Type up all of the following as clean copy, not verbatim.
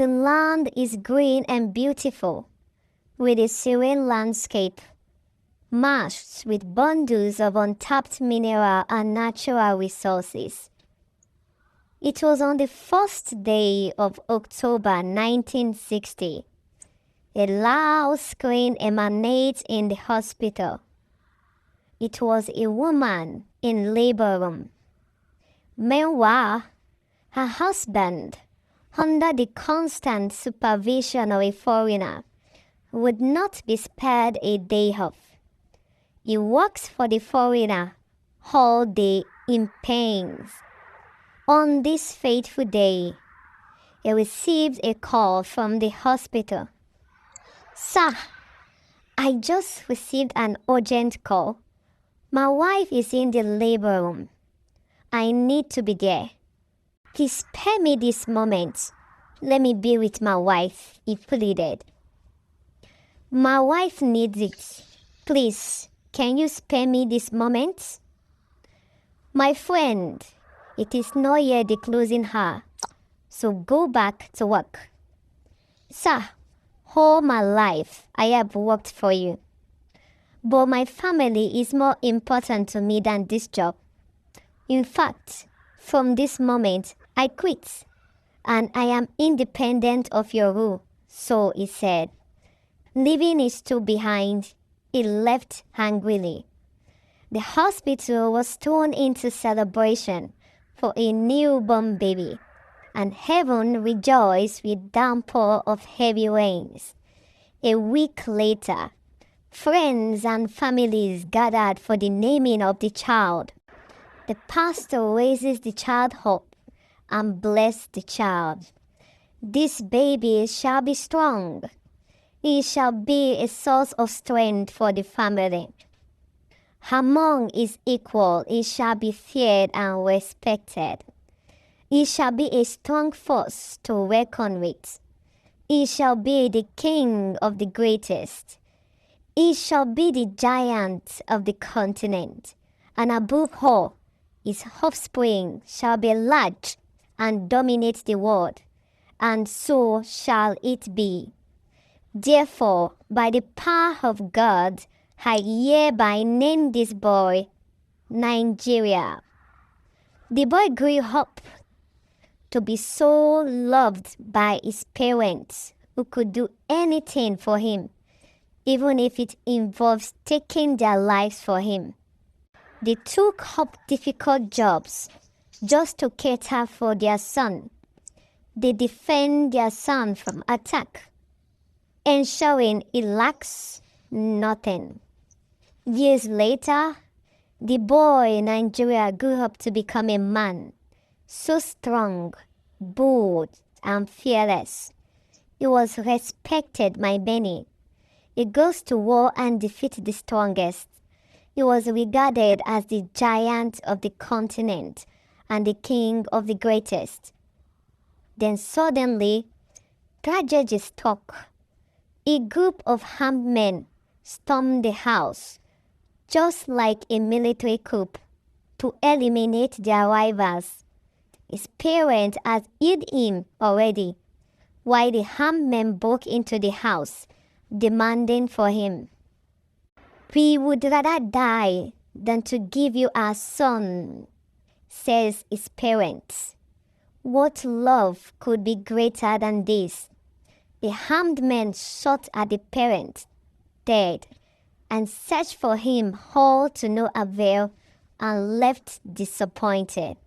The land is green and beautiful, with a serene landscape, matched with bundles of untapped mineral and natural resources. It was on the first day of October 1960. A loud scream emanates in the hospital. It was a woman in labor room. Meanwhile, her husband, under the constant supervision of a foreigner, would not be spared a day off. He works for the foreigner all day in pains. On this fateful day, he received a call from the hospital. "Sir, I just received an urgent call. My wife is in the labor room. I need to be there. Please spare me this moment. Let me be with my wife," he pleaded. "My wife needs it. Please, can you spare me this moment?" "My friend, it is not yet the closing hour, so go back to work." "Sir, all my life I have worked for you, but my family is more important to me than this job. In fact, from this moment, I quit, and I am independent of your rule," so he said. Leaving his stool behind, he left angrily. The hospital was thrown into celebration for a newborn baby, and heaven rejoiced with downpour of heavy rains. A week later, friends and families gathered for the naming of the child. The pastor raises the child up and blesses the child. "This baby shall be strong. He shall be a source of strength for the family. Among his equals he shall be feared and respected. He shall be a strong force to reckon with. He shall be the king of the greatest. He shall be the giant of the continent. And above all, his offspring shall be large and dominate the world. And so shall it be. Therefore, by the power of God, I hereby name this boy Nigeria." The boy grew up to be so loved by his parents, who could do anything for him, even if it involves taking their lives for him. They took up difficult jobs just to cater for their son. They defend their son from attack, ensuring he lacks nothing. Years later, the boy in Nigeria grew up to become a man, so strong, bold, and fearless. He was respected by many. He goes to war and defeats the strongest. He was regarded as the giant of the continent and the king of the greatest. Then suddenly, tragedy struck. A group of armed men stormed the house, just like a military coup, to eliminate their rivals. His parents had hid him already, while the armed men broke into the house, demanding for him. "We would rather die than to give you our son," says his parents. What love could be greater than this? The armed men shot at the parent, dead, and searched for him all to no avail, and left disappointed.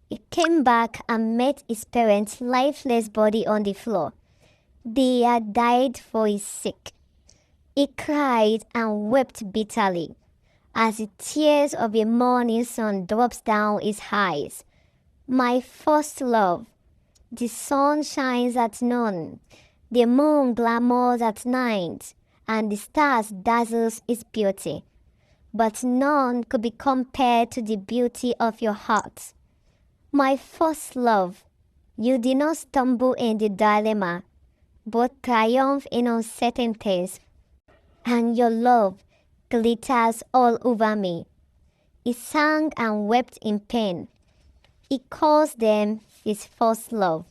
He came back and met his parents' lifeless body on the floor. They had died for his sake. He cried and wept bitterly as the tears of a morning sun drops down his eyes. "My first love, the sun shines at noon, the moon glamours at night, and the stars dazzles its beauty. But none could be compared to the beauty of your heart. My first love, you did not stumble in the dilemma, but triumph in uncertainties, and your love glitters all over me." He sang and wept in pain. He calls them his first love.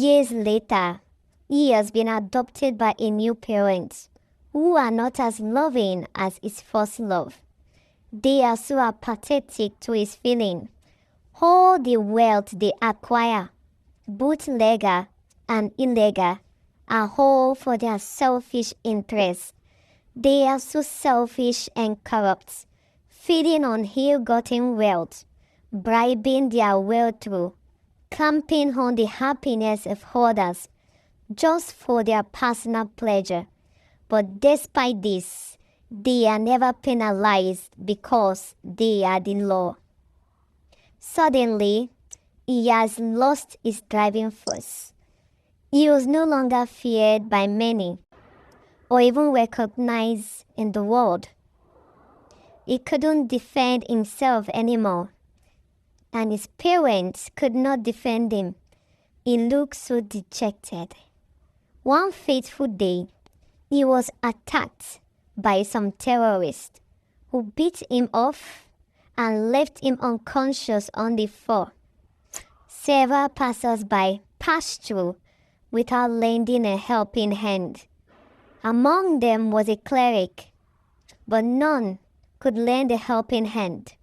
Years later, he has been adopted by a new parent who are not as loving as his first love. They are so apathetic to his feeling. All the wealth they acquire, both legal and illegal, are all for their selfish interests. They are so selfish and corrupt, feeding on ill-gotten wealth, bribing their way through, clamping on the happiness of others just for their personal pleasure. But despite this, they are never penalized because they are the law. Suddenly, he has lost his driving force. He was no longer feared by many or even recognized in the world. He couldn't defend himself anymore, and his parents could not defend him. He looked so dejected. One fateful day, he was attacked by some terrorists who beat him off and left him unconscious on the floor. Several passers-by passed through without lending a helping hand. Among them was a cleric, but none could lend a helping hand.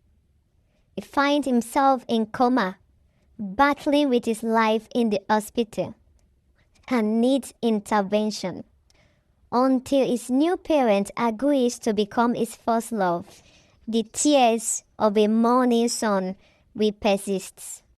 He finds himself in coma, battling with his life in the hospital, and needs intervention until his new parent agrees to become his first love. The tears of a mourning son will persist.